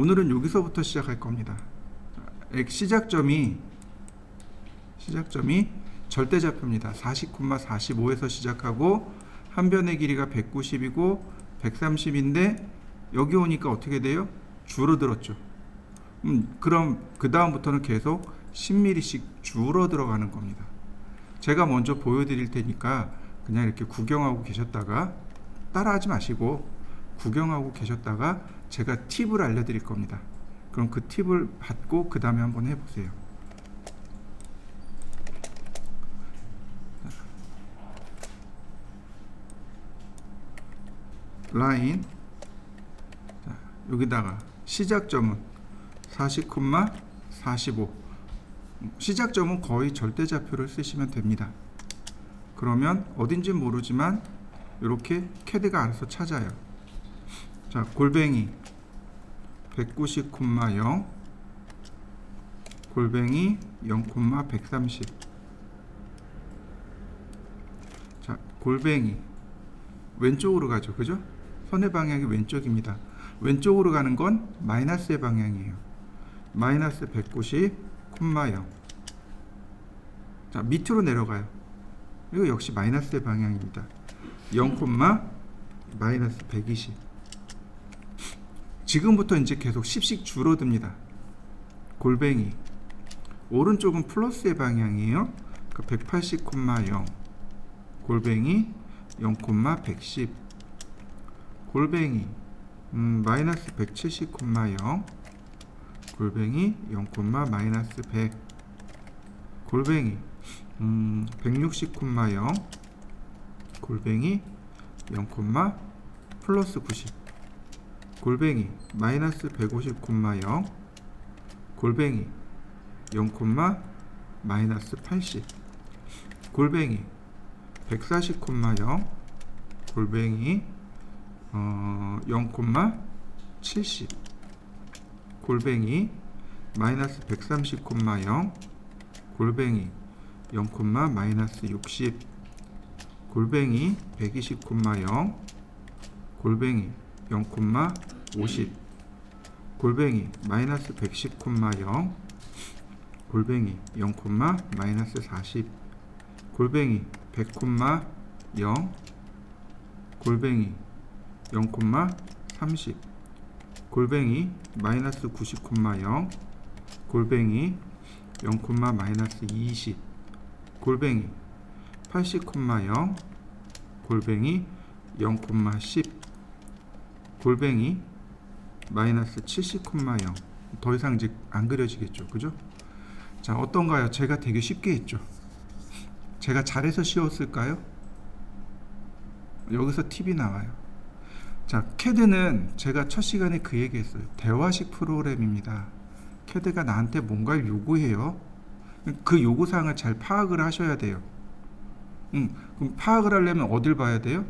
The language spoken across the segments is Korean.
오늘은 여기서부터 시작할 겁니다. 시작점이 절대좌표입니다. 40,45에서 시작하고 한 변의 길이가 190이고 130인데 여기 오니까 어떻게 돼요? 줄어들었죠. 그럼 그 다음부터는 계속 10mm씩 줄어들어가는 겁니다. 제가 먼저 보여드릴 테니까 그냥 이렇게 구경하고 계셨다가, 따라하지 마시고 구경하고 계셨다가 제가 팁을 알려드릴 겁니다. 그럼 그 팁을 받고 그 다음에 한번 해보세요. 라인, 자, 여기다가 시작점은 40,45, 시작점은 거의 절대좌표를 쓰시면 됩니다. 그러면 어딘지 모르지만 이렇게 CAD가 알아서 찾아요. 자, 골뱅이 190,0, 골뱅이 0,130. 자, 골뱅이 왼쪽으로 가죠, 그죠? 선의 방향이 왼쪽입니다. 왼쪽으로 가는 건 마이너스의 방향이에요. 마이너스 190,0. 자, 밑으로 내려가요. 이거 역시 마이너스의 방향입니다. 0, 마이너스 120. 지금부터 이제 계속 10씩 줄어듭니다. 골뱅이 오른쪽은 플러스의 방향이에요. 180,0, 골뱅이 0,110, 골뱅이 마이너스 170,0, 골뱅이 0, 마이너스 100, 골뱅이 160,0, 골뱅이 0, 플러스 90, 골뱅이 마이너스 150,0, 골뱅이 0, 마이너스 80, 골뱅이 140,0, 골뱅이 0, 70, 골뱅이 마이너스 130,0, 골뱅이 0, 마이너스 60, 골뱅이 120,0, 골뱅이 0, 50, 골뱅이 마이너스 110,0, 골뱅이 0, 마이너스 40, 골뱅이 100,0, 골뱅이 0, 30, 골뱅이 마이너스 90,0, 골뱅이 0, 마이너스 20, 골뱅이 80,0, 골뱅이 0, 10, 골뱅이 마이너스 70,0. 더 이상 이제 안 그려지겠죠, 그죠? 자, 어떤가요? 제가 되게 쉽게 했죠. 제가 잘해서 쉬웠을까요? 여기서 팁이 나와요. 자, CAD는 제가 첫 시간에 그 얘기했어요. 대화식 프로그램입니다. CAD가 나한테 뭔가를 요구해요. 그 요구사항을 잘 파악을 하셔야 돼요. 그럼 파악을 하려면 어딜 봐야 돼요?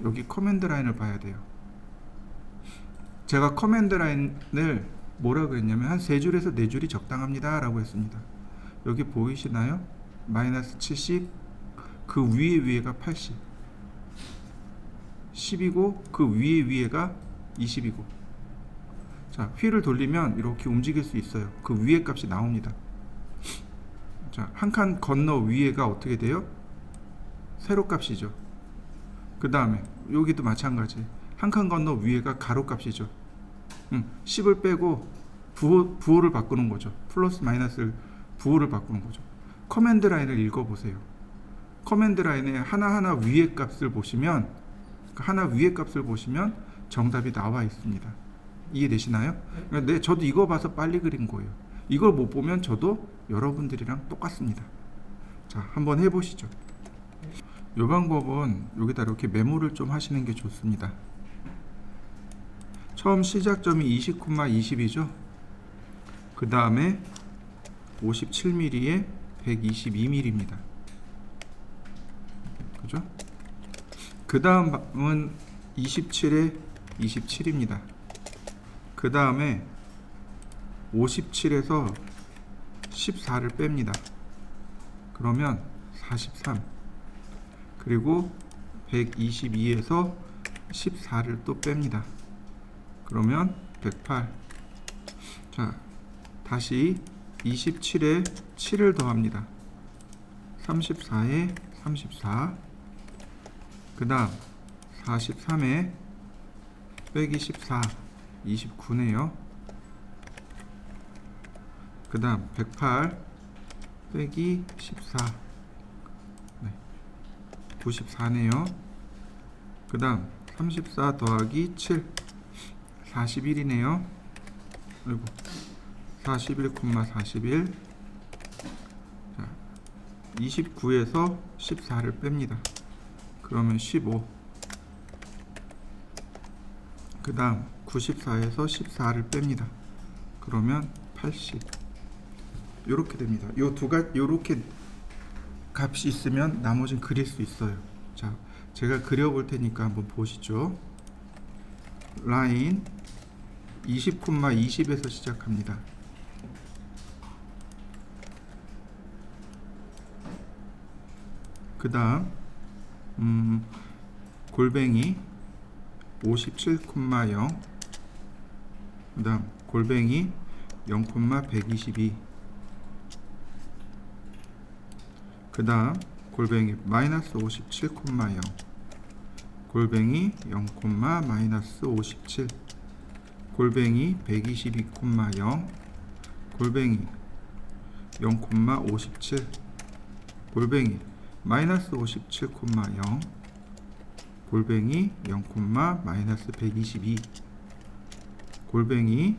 여기 커맨드 라인을 봐야 돼요. 제가 커맨드 라인을 뭐라고 했냐면 한 3줄에서 4줄이 적당합니다 라고 했습니다. 여기 보이시나요? 마이너스 70, 그 위에가 80, 10이고 그 위에가 20이고. 자, 휠을 돌리면 이렇게 움직일 수 있어요. 그 위에 값이 나옵니다. 자, 한 칸 건너 위에가 어떻게 돼요? 세로 값이죠. 그 다음에 여기도 마찬가지. 한 칸 건너 위에가 가로 값이죠. 10을 빼고 부호를 바꾸는 거죠. 플러스 마이너스 부호를 바꾸는 거죠. 커맨드 라인을 읽어보세요. 커맨드 라인에 하나하나 위의 값을 보시면, 정답이 나와 있습니다. 이해되시나요? 네, 저도 이거 봐서 빨리 그린 거예요. 이걸 못 보면 저도 여러분들이랑 똑같습니다. 자, 한번 해보시죠. 이 방법은 여기다 이렇게 메모를 좀 하시는 게 좋습니다. 처음 시작점이 20,20이죠. 그 다음에 57mm에 122mm입니다. 그죠? 그 다음은 27에 27입니다. 그 다음에 57에서 14를 뺍니다. 그러면 43. 그리고 122에서 14를 또 뺍니다. 그러면 108. 자, 다시 27에 7을 더합니다. 34에 34. 그 다음 43에 빼기 14, 29네요. 그 다음 108 빼기 14, 네, 94네요. 그 다음 34 더하기 7, 41이네요. 아이고, 41,41. 자, 29에서 14를 뺍니다. 그러면 15. 그 다음 94에서 14를 뺍니다. 그러면 80. 요렇게 됩니다. 요렇게 값이 있으면 나머지는 그릴 수 있어요. 자, 제가 그려볼 테니까 한번 보시죠. 라인 20,20에서 시작합니다. 그 다음 골뱅이 57,0. 그 다음 골뱅이 0,122. 그 다음 골뱅이 마이너스 57,0. 골뱅이 0,-57. 골뱅이 122,0. 골뱅이 0,57. 골뱅이 마이너스 57,0. 골뱅이 0,-122. 골뱅이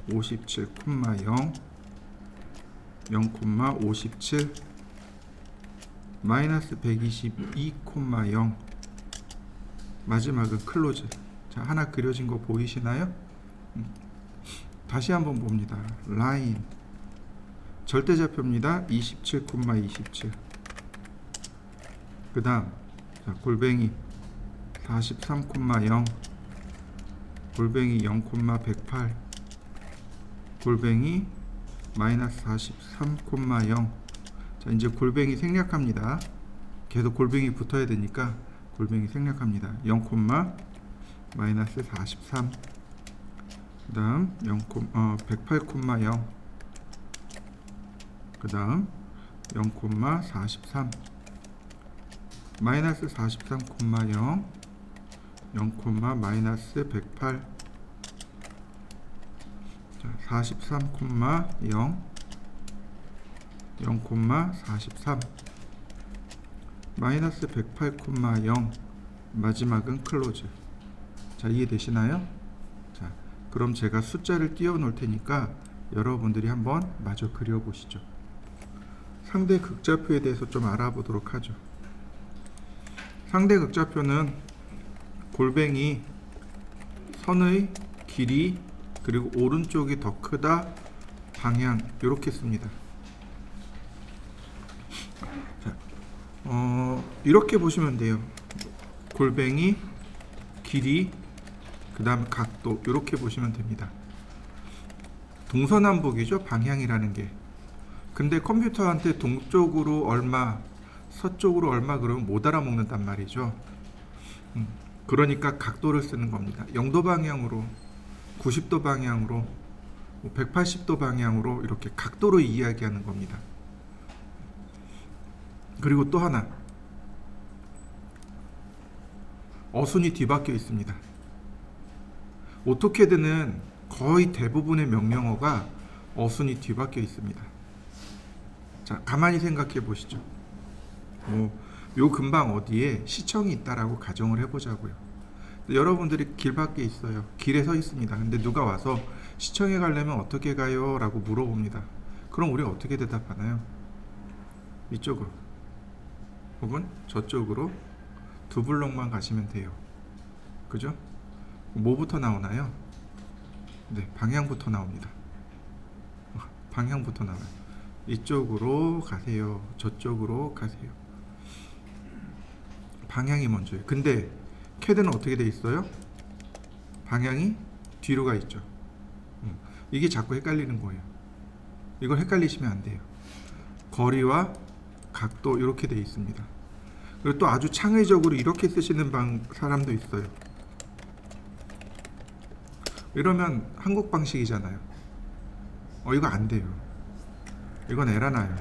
57,0. 0,57 마이너스 122,0. 마지막은 클로즈. 자, 하나 그려진 거 보이시나요? 다시 한번 봅니다. 라인 절대좌표입니다. 27,27. 그 다음 골뱅이 43,0. 골뱅이 0,108. 골뱅이 마이너스 43,0. 자, 이제 골뱅이 생략합니다. 계속 골뱅이 붙어야 되니까 골뱅이 생략합니다. 0, -43. 그 다음 108,0. 그 다음 0,43. 마이너스 43,0. 0,-108. 자, 43,0. 0,43 마이너스 108,0. 마지막은 클로즈. 자, 이해되시나요? 자, 그럼 제가 숫자를 띄워 놓을 테니까 여러분들이 한번 마저 그려 보시죠. 상대 극좌표에 대해서 좀 알아보도록 하죠. 상대 극좌표는 골뱅이 선의 길이 그리고 오른쪽이 더 크다 방향 이렇게 씁니다. 자, 이렇게 보시면 돼요. 골뱅이 길이 그 다음 각도 이렇게 보시면 됩니다. 동서남북이죠, 방향이라는 게. 근데 컴퓨터한테 동쪽으로 얼마 서쪽으로 얼마 그러면 못 알아먹는단 말이죠. 그러니까 각도를 쓰는 겁니다. 0도 방향으로 90도 방향으로 180도 방향으로 이렇게 각도로 이야기하는 겁니다. 그리고 또 하나, 어순이 뒤바뀌어 있습니다. 오토캐드는 거의 대부분의 명령어가 어순이 뒤바뀌어 있습니다. 자, 가만히 생각해 보시죠. 요 근방 어디에 시청이 있다라고 가정을 해보자고요. 여러분들이 길 밖에 있어요. 길에 서 있습니다. 근데 누가 와서 시청에 가려면 어떻게 가요? 라고 물어봅니다. 그럼 우리가 어떻게 대답하나요? 이쪽으로 혹은 저쪽으로 두 블록만 가시면 돼요. 그죠? 뭐부터 나오나요? 네, 방향부터 나옵니다. 방향부터 나와요. 이쪽으로 가세요. 저쪽으로 가세요. 방향이 먼저예요. 근데 캐드는 어떻게 돼 있어요? 방향이 뒤로 가 있죠. 이게 자꾸 헷갈리는 거예요. 이걸 헷갈리시면 안 돼요. 거리와 각도 이렇게 돼 있습니다. 그리고 또 아주 창의적으로 이렇게 쓰시는 사람도 있어요. 이러면 한국 방식이잖아요. 이거 안 돼요. 이건 에러 나요.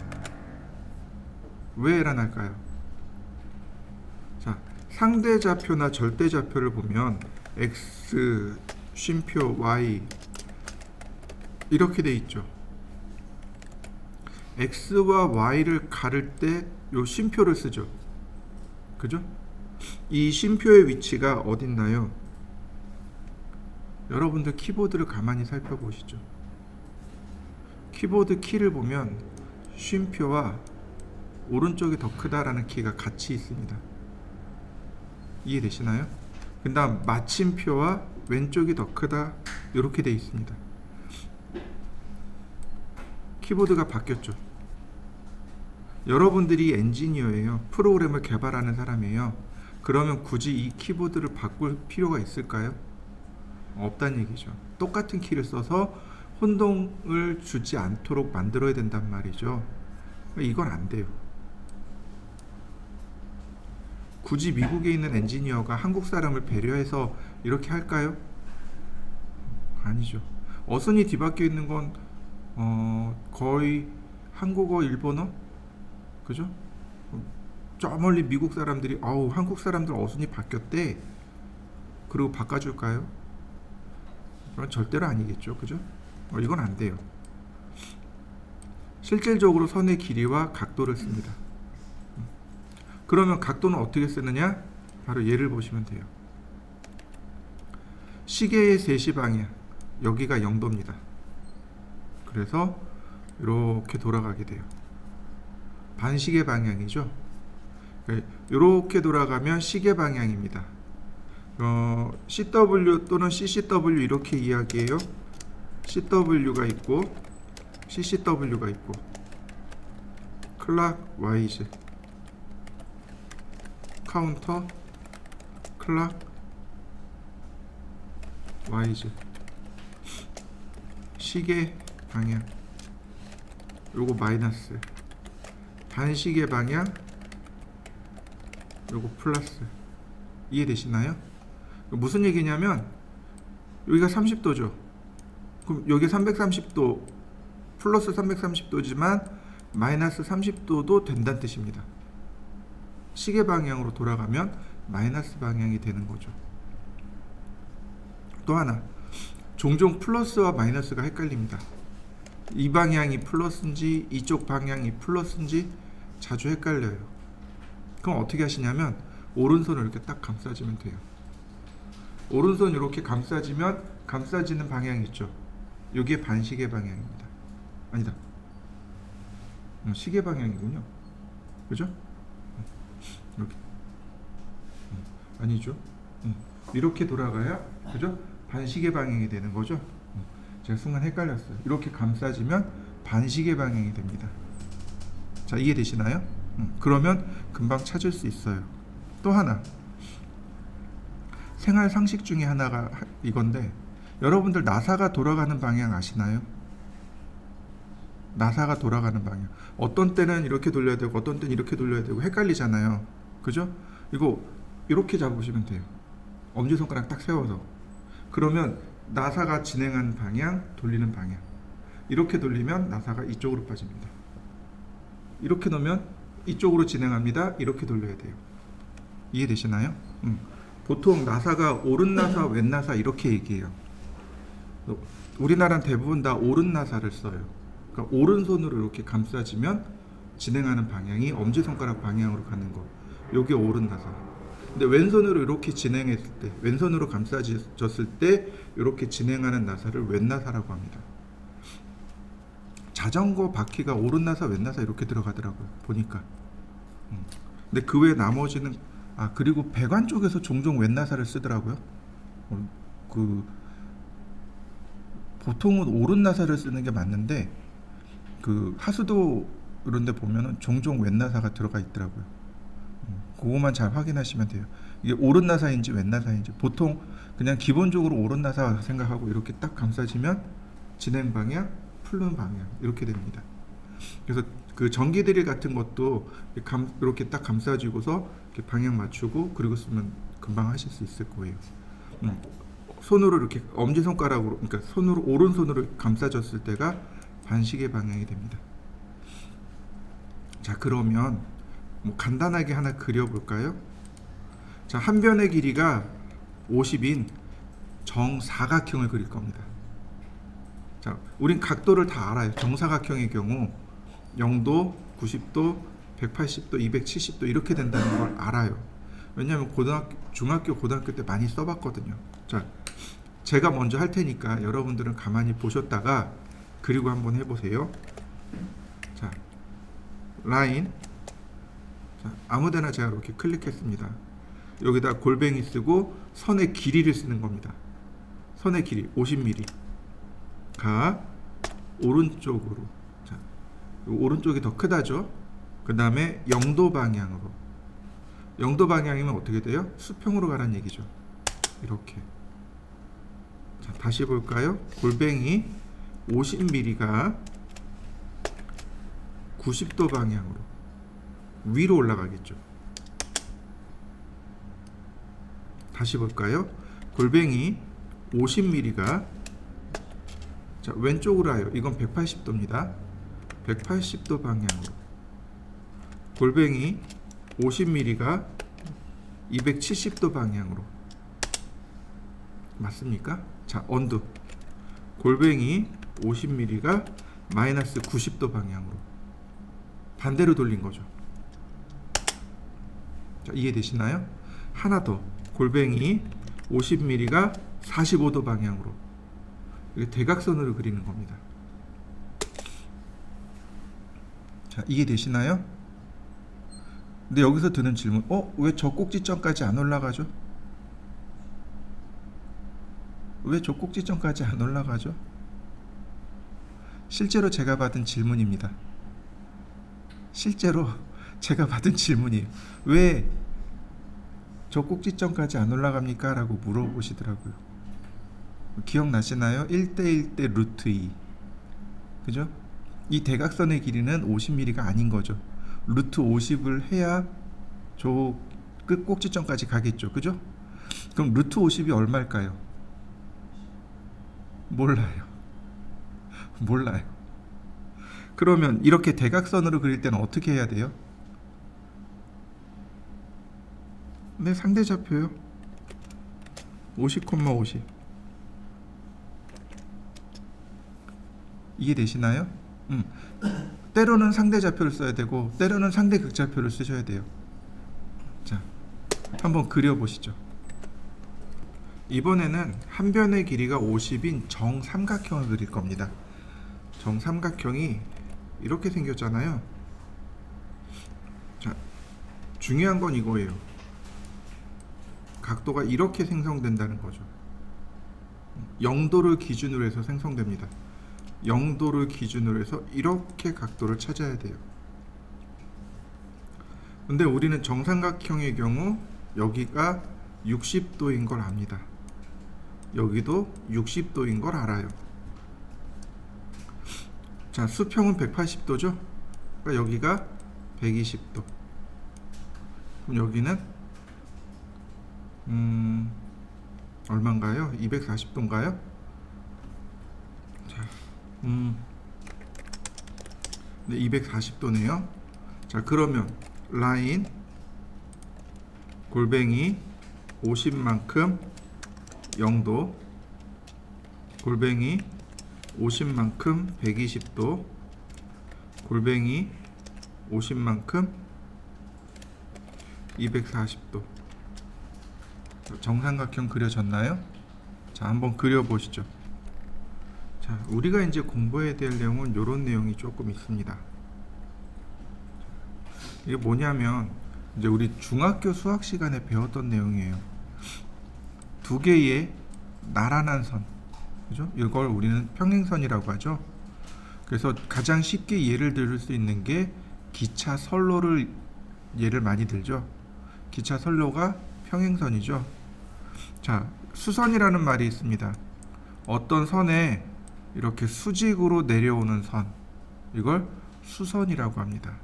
왜 에러 날까요? 자, 상대 좌표나 절대 좌표를 보면 x, 쉼표 y 이렇게 돼 있죠. x와 y를 가를 때 요 쉼표를 쓰죠. 그죠? 이 쉼표의 위치가 어딨나요? 여러분들 키보드를 가만히 살펴보시죠. 키보드 키를 보면 쉼표와 오른쪽이 더 크다라는 키가 같이 있습니다. 이해되시나요? 그 다음 마침표와 왼쪽이 더 크다 이렇게 되어 있습니다. 키보드가 바뀌었죠. 여러분들이 엔지니어예요. 프로그램을 개발하는 사람이에요. 그러면 굳이 이 키보드를 바꿀 필요가 있을까요? 없다는 얘기죠. 똑같은 키를 써서 혼동을 주지 않도록 만들어야 된단 말이죠. 이건 안 돼요. 굳이 미국에 있는 엔지니어가 한국 사람을 배려해서 이렇게 할까요? 아니죠. 어순이 뒤바뀌어 있는 건 거의 한국어, 일본어? 그죠? 저 멀리 미국 사람들이 한국 사람들 어순이 바뀌었대. 그리고 바꿔줄까요? 그건 절대로 아니겠죠. 그죠? 이건 안 돼요. 실질적으로 선의 길이와 각도를 씁니다. 그러면 각도는 어떻게 쓰느냐? 바로 예를 보시면 돼요. 시계의 3시 방향, 여기가 0도입니다. 그래서 이렇게 돌아가게 돼요. 반시계 방향이죠. 이렇게 돌아가면 시계 방향입니다. CW 또는 CCW 이렇게 이야기해요. CW가 있고 CCW가 있고 클락 와이즈, 카운터 클락 와이즈, 시계 방향 요거 마이너스, 반시계 방향 요거 플러스. 이해되시나요? 무슨 얘기냐면 여기가 30도죠. 그럼 여기 330도 플러스 330도지만 마이너스 30도도 된다는 뜻입니다. 시계 방향으로 돌아가면 마이너스 방향이 되는 거죠. 또 하나, 종종 플러스와 마이너스가 헷갈립니다. 이 방향이 플러스인지 이쪽 방향이 플러스인지 자주 헷갈려요. 그럼 어떻게 하시냐면 오른손을 이렇게 딱 감싸주면 돼요. 오른손 이렇게 감싸지면 감싸지는 방향이 있죠. 여기에 반시계 방향입니다. 아니다, 시계 방향이군요. 그죠? 이렇게 아니죠. 이렇게 돌아가야 그죠? 반시계 방향이 되는 거죠. 제가 순간 헷갈렸어요. 이렇게 감싸지면 반시계 방향이 됩니다. 자, 이해되시나요? 그러면 금방 찾을 수 있어요. 또 하나, 생활 상식 중에 하나가 이건데, 여러분들 나사가 돌아가는 방향 아시나요? 나사가 돌아가는 방향. 어떤 때는 이렇게 돌려야 되고 어떤 때는 이렇게 돌려야 되고 헷갈리잖아요. 그죠? 이거 이렇게 잡으시면 돼요. 엄지손가락 딱 세워서. 그러면 나사가 진행하는 방향, 돌리는 방향. 이렇게 돌리면 나사가 이쪽으로 빠집니다. 이렇게 놓으면 이쪽으로 진행합니다. 이렇게 돌려야 돼요. 이해되시나요? 보통 나사가 오른 나사, 왼 나사 이렇게 얘기해요. 우리나라는 대부분 다 오른 나사를 써요. 그러니까 오른손으로 이렇게 감싸지면 진행하는 방향이 엄지손가락 방향으로 가는 거. 요게 오른 나사. 근데 왼손으로 이렇게 진행했을 때, 왼손으로 감싸졌을 때 이렇게 진행하는 나사를 왼 나사라고 합니다. 자전거 바퀴가 오른 나사, 왼 나사 이렇게 들어가더라고요. 보니까. 근데 그 외 나머지는 그리고 배관 쪽에서 종종 왼 나사를 쓰더라고요. 보통은 오른 나사를 쓰는 게 맞는데 하수도 이런 데 보면은 종종 왼 나사가 들어가 있더라고요. 그거만 잘 확인하시면 돼요. 이게 오른 나사인지 왼 나사인지. 보통 그냥 기본적으로 오른 나사 생각하고 이렇게 딱 감싸지면 진행 방향, 풀는 방향 이렇게 됩니다. 그래서 그 전기 드릴 같은 것도 이렇게 딱 감싸주고서 이렇게 방향 맞추고 그리고 쓰면 금방 하실 수 있을 거예요. 손으로 이렇게 엄지손가락으로, 그러니까 손으로 오른손으로 감싸줬을 때가 반시계 방향이 됩니다. 자, 그러면 뭐 간단하게 하나 그려볼까요? 자, 한 변의 길이가 50인 정사각형을 그릴 겁니다. 자, 우린 각도를 다 알아요. 정사각형의 경우 0도, 90도, 180도, 270도 이렇게 된다는 걸 알아요. 왜냐하면 중학교, 고등학교 때 많이 써봤거든요. 자, 제가 먼저 할 테니까 여러분들은 가만히 보셨다가 그리고 한번 해보세요. 자, 라인. 자, 아무데나 제가 이렇게 클릭했습니다. 여기다 골뱅이 쓰고 선의 길이를 쓰는 겁니다. 선의 길이 50mm가 오른쪽으로. 자, 오른쪽이 더 크다죠. 그 다음에 0도 방향으로. 0도 방향이면 어떻게 돼요? 수평으로 가라는 얘기죠. 이렇게. 자, 다시 볼까요? 골뱅이 50mm가 90도 방향으로 위로 올라가겠죠. 다시 볼까요? 골뱅이 50mm가 자, 왼쪽으로 와요. 이건 180도입니다. 180도 방향으로. 골뱅이 50mm가 270도 방향으로. 맞습니까? 자, 언두. 골뱅이 50mm가 마이너스 90도 방향으로. 반대로 돌린 거죠. 자, 이해되시나요? 하나 더. 골뱅이 50mm가 45도 방향으로. 이게 대각선으로 그리는 겁니다. 자, 이해되시나요? 근데 여기서 드는 질문, 왜 저 꼭지점까지 안 올라가죠? 왜 저 꼭지점까지 안 올라가죠? 실제로 제가 받은 질문입니다. 실제로 제가 받은 질문이에요. 왜 저 꼭지점까지 안 올라갑니까? 라고 물어보시더라고요. 기억나시나요? 1대1대 루트 2. 그죠? 이 대각선의 길이는 50mm가 아닌 거죠. 루트 50을 해야 저 끝 꼭지점까지 가겠죠. 그죠? 그럼 루트 50이 얼마일까요? 몰라요. 몰라요. 그러면 이렇게 대각선으로 그릴 때는 어떻게 해야 돼요? 네, 상대좌표요. 50,50. 이해되시나요? 때로는 상대좌표를 써야 되고 때로는 상대극좌표를 쓰셔야 돼요. 자, 한번 그려보시죠. 이번에는 한 변의 길이가 50인 정삼각형을 그릴 겁니다. 정삼각형이 이렇게 생겼잖아요. 자, 중요한 건 이거예요. 각도가 이렇게 생성된다는 거죠. 0도를 기준으로 해서 생성됩니다. 0도를 기준으로 해서 이렇게 각도를 찾아야 돼요. 근데 우리는 정삼각형의 경우 여기가 60도인 걸 압니다. 여기도 60도인 걸 알아요. 자, 수평은 180도죠? 그러니까 여기가 120도. 그럼 여기는 얼마인가요? 240도인가요? 자, 네, 240도네요. 자, 그러면 라인 골뱅이 50만큼 0도, 골뱅이 50만큼 120도, 골뱅이 50만큼 240도. 정삼각형 그려졌나요? 자, 한번 그려보시죠. 자, 우리가 이제 공부해야 될 내용은 이런 내용이 조금 있습니다. 이게 뭐냐면 이제 우리 중학교 수학 시간에 배웠던 내용이에요. 두 개의 나란한 선, 그죠? 이걸 우리는 평행선이라고 하죠. 그래서 가장 쉽게 예를 들 수 있는 게 기차 선로를 예를 많이 들죠. 기차 선로가 평행선이죠. 자, 수선이라는 말이 있습니다. 어떤 선에 이렇게 수직으로 내려오는 선, 이걸 수선이라고 합니다.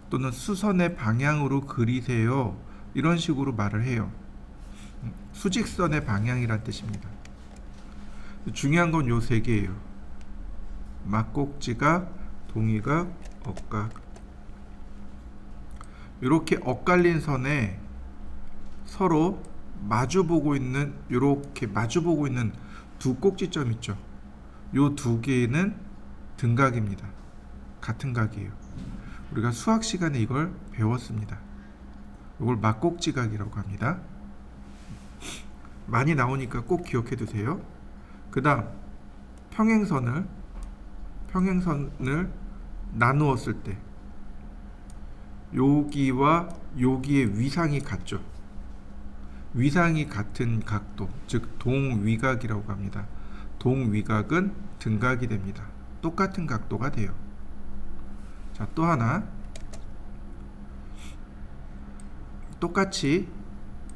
또는 수선의 방향으로 그리세요, 이런 식으로 말을 해요. 수직선의 방향이란 뜻입니다. 중요한 건 요 세 개예요. 막꼭지각, 동위각, 억각. 이렇게 엇갈린 선에 서로 마주보고 있는, 이렇게 마주보고 있는 두 꼭지점 있죠. 요 두 개는 등각입니다. 같은 각이에요. 우리가 수학 시간에 이걸 배웠습니다. 이걸 막꼭지각이라고 합니다. 많이 나오니까 꼭 기억해 두세요. 그 다음 평행선을 나누었을 때 여기와 여기의 위상이 같죠. 위상이 같은 각도, 즉 동위각이라고 합니다. 동위각은 등각이 됩니다. 똑같은 각도가 돼요. 자, 또 하나. 똑같이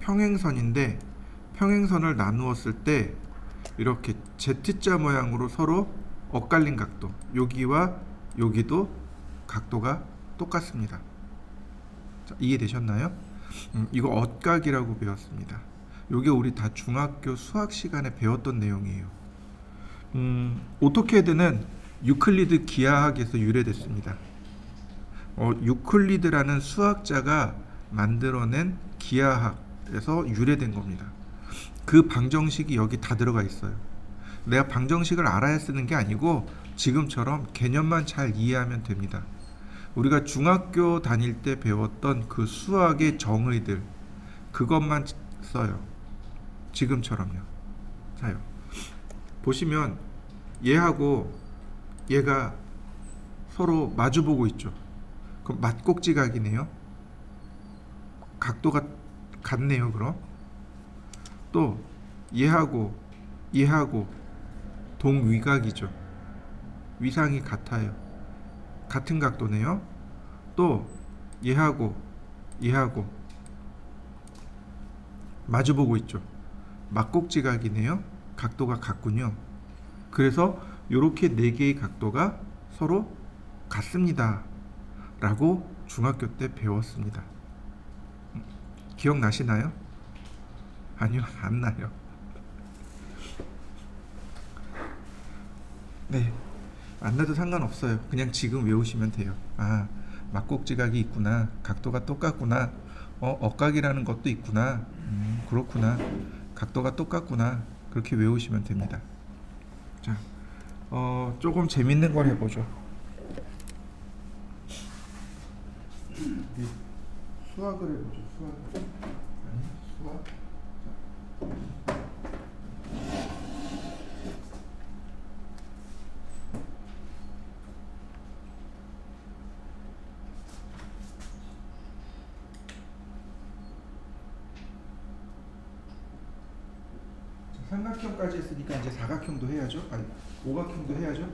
평행선인데 평행선을 나누었을 때 이렇게 Z자 모양으로 서로 엇갈린 각도, 여기와 여기도 각도가 똑같습니다. 자, 이해되셨나요? 이거 엇각이라고 배웠습니다. 이게 우리 다 중학교 수학 시간에 배웠던 내용이에요. 오토캐드는 유클리드 기하학에서 유래됐습니다. 유클리드라는 수학자가 만들어낸 기하학에서 유래된 겁니다. 그 방정식이 여기 다 들어가 있어요. 내가 방정식을 알아야 쓰는 게 아니고 지금처럼 개념만 잘 이해하면 됩니다. 우리가 중학교 다닐 때 배웠던 그 수학의 정의들, 그것만 써요. 지금처럼요. 자요. 보시면 얘하고 얘가 서로 마주보고 있죠. 그럼 맞꼭지각이네요. 각도가 같네요. 그럼 또 얘하고 동위각이죠. 위상이 같아요. 같은 각도네요. 또 얘하고 마주보고 있죠. 막꼭지각이네요. 각도가 같군요. 그래서 이렇게 네 개의 각도가 서로 같습니다 라고 중학교 때 배웠습니다. 기억나시나요? 아니요, 안 나요. 네, 안 나도 상관없어요. 그냥 지금 외우시면 돼요. 아, 막꼭지각이 있구나. 각도가 똑같구나. 억각이라는 것도 있구나. 그렇구나. 각도가 똑같구나. 그렇게 외우시면 됩니다. 자, 조금 재밌는 걸 해보죠. 수학을 해보죠. 수학. 삼각형까지 했으니까 이제 사각형도 해야죠. 아니, 오각형도 해야죠.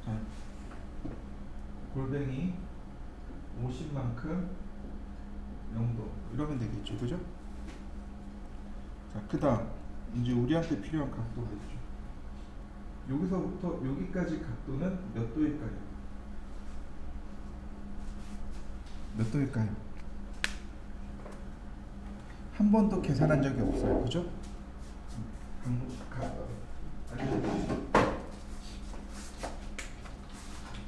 자, 골뱅이 50만큼 0도 이러면 되겠죠, 그죠? 자, 그다음 이제 우리한테 필요한 각도가 있죠. 여기서부터 여기까지 각도는 몇 도일까요? 몇 도일까요? 한 번도 계산한 적이 없어요, 그죠?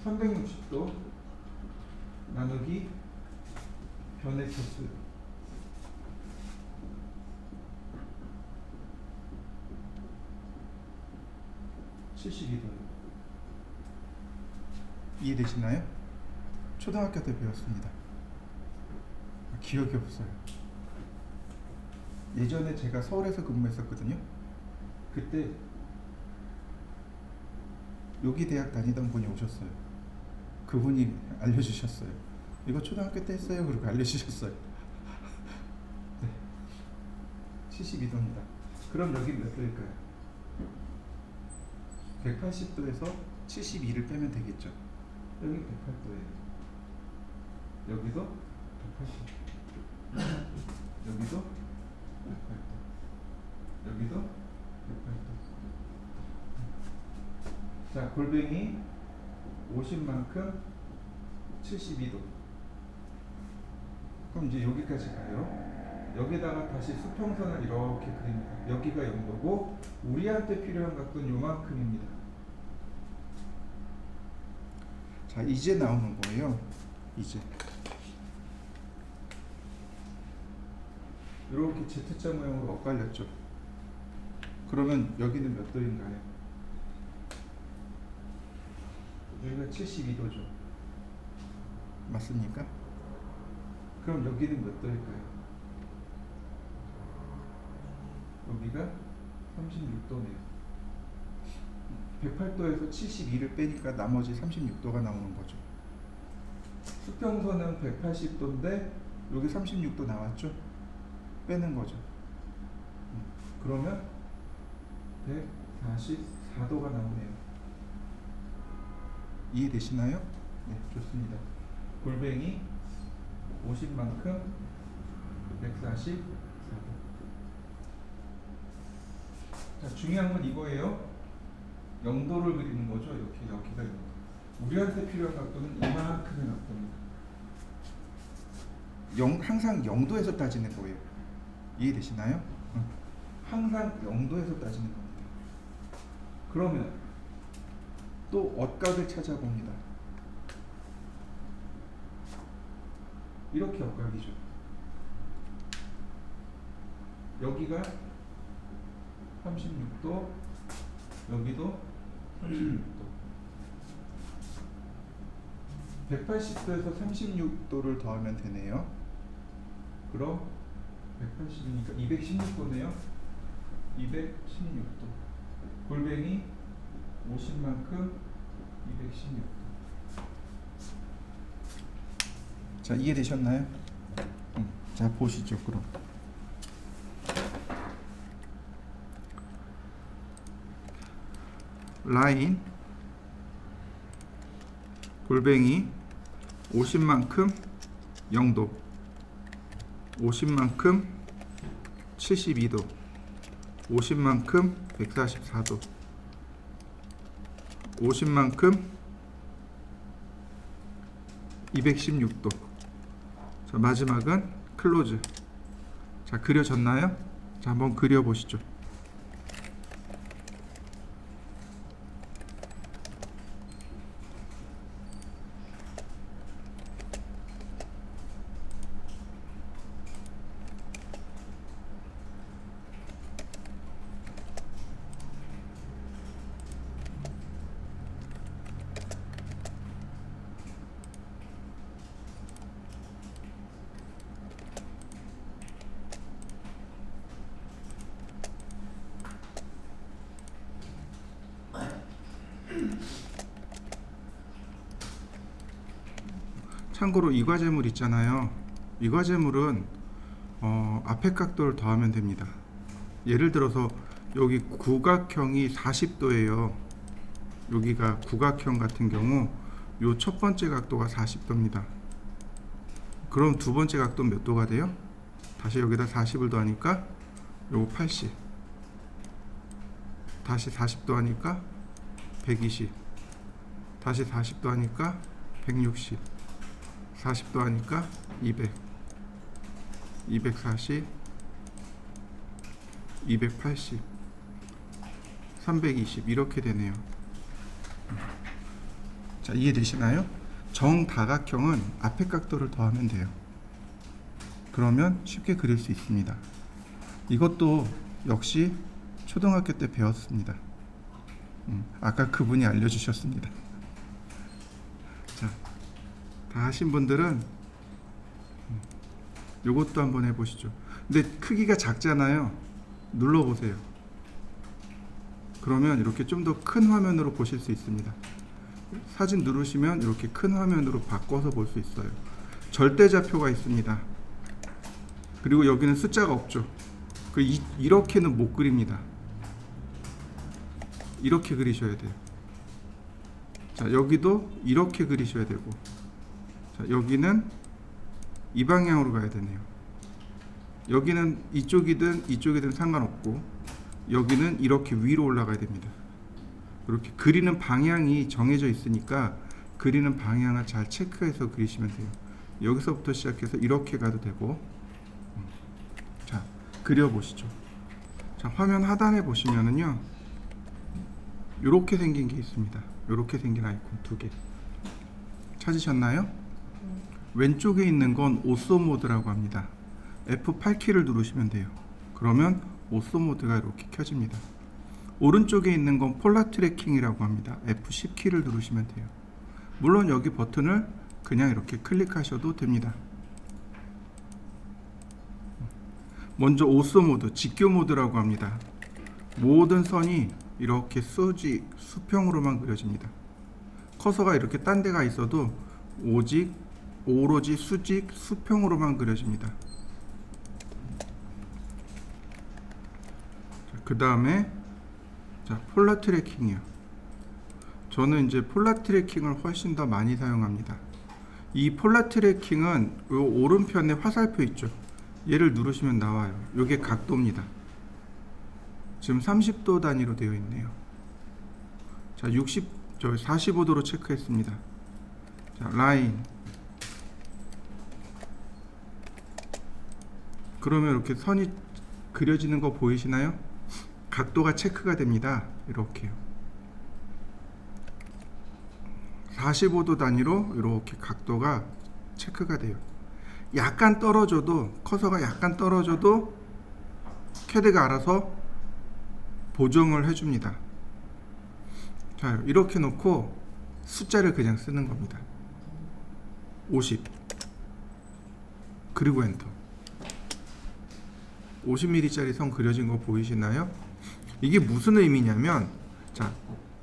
360도 나누기 변의 개수 72도. 이해되시나요? 초등학교 때 배웠습니다. 기억이 없어요. 예전에 제가 서울에서 근무했었거든요. 그때 여기 대학 다니던 분이 오셨어요. 그분이 알려주셨어요. 이거 초등학교 때 했어요. 그리고 알려주셨어요. 네. 72도입니다. 그럼 여기 몇 도일까요? 180도에서 72를 빼면 되겠죠. 여기 108도예요. 여기도 180. 여기도 108도. 여기도 108도. 자, 골뱅이 50만큼 72도. 그럼 이제 여기까지 가요. 여기다가 다시 수평선을 이렇게 그립니다. 여기가 0도고 우리한테 필요한 각도는 요만큼입니다. 자, 이제 나오는 거예요. 이제 이렇게 Z자 모양으로 엇갈렸죠. 그러면 여기는 몇 도인가요? 여기가 72도죠. 맞습니까? 그럼 여기는 몇 도일까요? 여기가 36도네요. 108도에서 72를 빼니까 나머지 36도가 나오는 거죠. 수평선은 180도인데 여기 36도 나왔죠? 빼는 거죠. 그러면 144도가 나오네요. 이해되시나요? 네, 좋습니다. 골뱅이 50만큼 144도. 자, 중요한 건 이거예요. 0도를 그리는 거죠. 이렇게가 0도. 우리한테 필요한 각도는 이만큼의 각도입니다. 항상 0도에서 따지는 거예요. 이해되시나요? 항상 0도에서 따지는 겁니다. 그러면 또 엇각을 찾아봅니다. 이렇게 엇각이죠. 여기가 36도, 여기도 36도. 180도에서 36도를 더하면 되네요. 그럼 180이니까 216도네요. 216도. 골뱅이 50만큼 216도. 자, 이해되셨나요? 자, 보시죠. 그럼 라인 골뱅이 50만큼 0도, 50만큼 72도, 50만큼 144도, 50만큼 216도. 자, 마지막은 클로즈. 자, 그려졌나요? 자, 한번 그려보시죠. 참고로 이과제물 있잖아요. 이과제물은 앞에 각도를 더하면 됩니다. 예를 들어서 여기 구각형이 40도예요. 여기가 구각형 같은 경우 요 첫 번째 각도가 40도입니다. 그럼 두 번째 각도는 몇 도가 돼요? 다시 여기다 40을 더하니까 요거 80. 다시 40도 하니까 120. 다시 40도 하니까 160. 40도 하니까 200, 240, 280, 320 이렇게 되네요. 자, 이해되시나요? 정다각형은 앞에 각도를 더하면 돼요. 그러면 쉽게 그릴 수 있습니다. 이것도 역시 초등학교 때 배웠습니다. 아까 그분이 알려주셨습니다. 자, 다 하신 분들은 요것도 한번 해보시죠. 근데 크기가 작잖아요. 눌러보세요. 그러면 이렇게 좀 더 큰 화면으로 보실 수 있습니다. 사진 누르시면 이렇게 큰 화면으로 바꿔서 볼 수 있어요. 절대좌표가 있습니다. 그리고 여기는 숫자가 없죠. 이렇게는 못 그립니다. 이렇게 그리셔야 돼요. 자, 여기도 이렇게 그리셔야 되고, 자, 여기는 이 방향으로 가야 되네요. 여기는 이쪽이든 상관없고, 여기는 이렇게 위로 올라가야 됩니다. 이렇게 그리는 방향이 정해져 있으니까 그리는 방향을 잘 체크해서 그리시면 돼요. 여기서부터 시작해서 이렇게 가도 되고. 자, 그려보시죠. 자, 화면 하단에 보시면은요, 이렇게 생긴 게 있습니다. 이렇게 생긴 아이콘 두 개. 찾으셨나요? 왼쪽에 있는 건 오쏘 모드라고 합니다. F8키를 누르시면 돼요. 그러면 오쏘 모드가 이렇게 켜집니다. 오른쪽에 있는 건 폴라 트래킹이라고 합니다. F10키를 누르시면 돼요. 물론 여기 버튼을 그냥 이렇게 클릭하셔도 됩니다. 먼저 오쏘 모드, 직교 모드라고 합니다. 모든 선이 이렇게 수평으로만 그려집니다. 커서가 이렇게 딴 데가 있어도 오로지 수평으로만 그려집니다. 그 다음에 폴라 트래킹이요. 저는 이제 폴라 트래킹을 훨씬 더 많이 사용합니다. 이 폴라 트래킹은 요 오른편에 화살표 있죠. 얘를 누르시면 나와요. 요게 각도입니다. 지금 30도 단위로 되어 있네요. 자, 45도로 체크했습니다. 자, 라인. 그러면 이렇게 선이 그려지는 거 보이시나요? 각도가 체크가 됩니다. 이렇게요. 45도 단위로 이렇게 각도가 체크가 돼요. 약간 떨어져도, 커서가 약간 떨어져도 캐드가 알아서 보정을 해줍니다. 자, 이렇게 놓고 숫자를 그냥 쓰는 겁니다. 50 그리고 엔터. 50mm짜리 선 그려진 거 보이시나요? 이게 무슨 의미냐면, 자,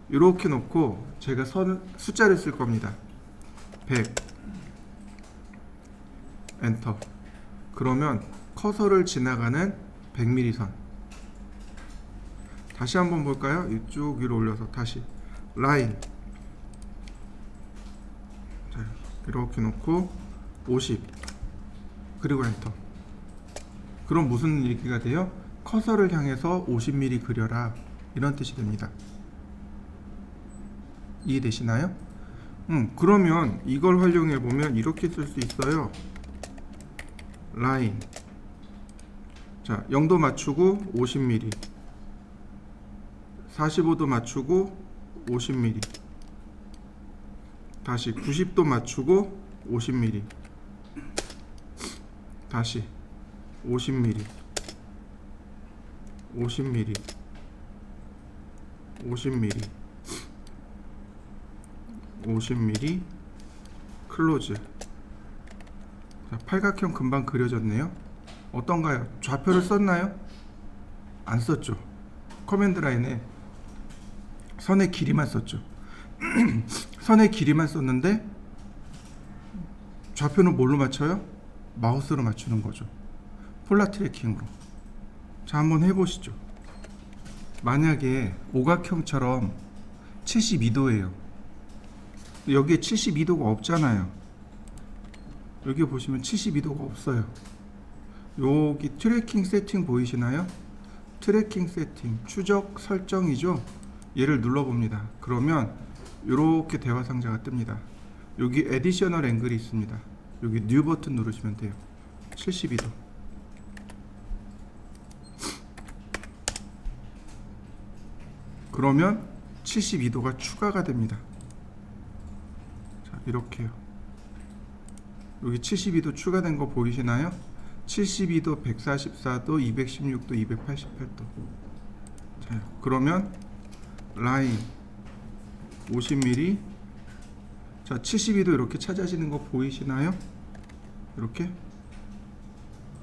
이렇게 놓고 제가 숫자를 쓸 겁니다. 100 엔터. 그러면 커서를 지나가는 100mm 선. 다시 한번 볼까요? 이쪽 위로 올려서 다시 라인. 자, 이렇게 놓고 50 그리고 엔터. 그럼 무슨 얘기가 돼요? 커서를 향해서 50mm 그려라, 이런 뜻이 됩니다. 이해되시나요? 그러면 이걸 활용해 보면 이렇게 쓸 수 있어요. 라인. 자, 0도 맞추고 50mm, 45도 맞추고 50mm, 다시 90도 맞추고 50mm, 다시 50mm, 50mm, 50mm, 50mm, 클로즈. 자, 팔각형 금방 그려졌네요. 어떤가요? 좌표를 썼나요? 안 썼죠. 커맨드 라인에 선의 길이만 썼죠. 선의 길이만 썼는데 좌표는 뭘로 맞춰요? 마우스로 맞추는 거죠. 폴라 트래킹으로. 자, 한번 해보시죠. 만약에 오각형처럼 72도예요. 여기에 72도가 없잖아요. 여기 보시면 72도가 없어요. 여기 트래킹 세팅 보이시나요? 트래킹 세팅, 추적 설정이죠. 얘를 눌러봅니다. 그러면 이렇게 대화 상자가 뜹니다. 여기 에디셔널 앵글이 있습니다. 여기 뉴 버튼 누르시면 돼요. 72도. 그러면 72도가 추가가 됩니다. 자, 이렇게요. 여기 72도 추가된 거 보이시나요? 72도, 144도, 216도, 288도. 자, 그러면 라인 50mm. 자, 72도 이렇게 찾아지는 거 보이시나요? 이렇게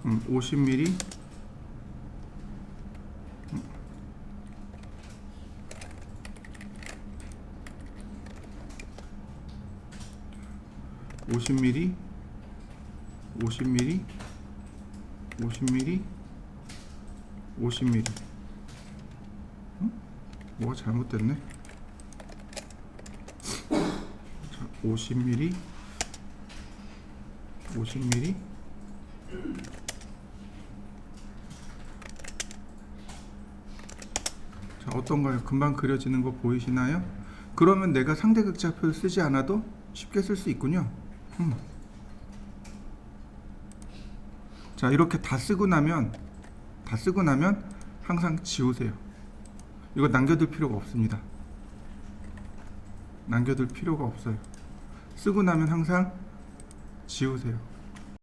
50mm, 50mm, 50mm, 50mm, 50mm. 뭐가 잘못됐네. 자, 50mm, 50mm. 자, 어떤가요? 금방 그려지는 거 보이시나요? 그러면 내가 상대 극좌표를 쓰지 않아도 쉽게 쓸 수 있군요. 자, 이렇게 다 쓰고 나면 항상 지우세요. 이거 남겨둘 필요가 없습니다. 남겨둘 필요가 없어요. 쓰고 나면 항상 지우세요.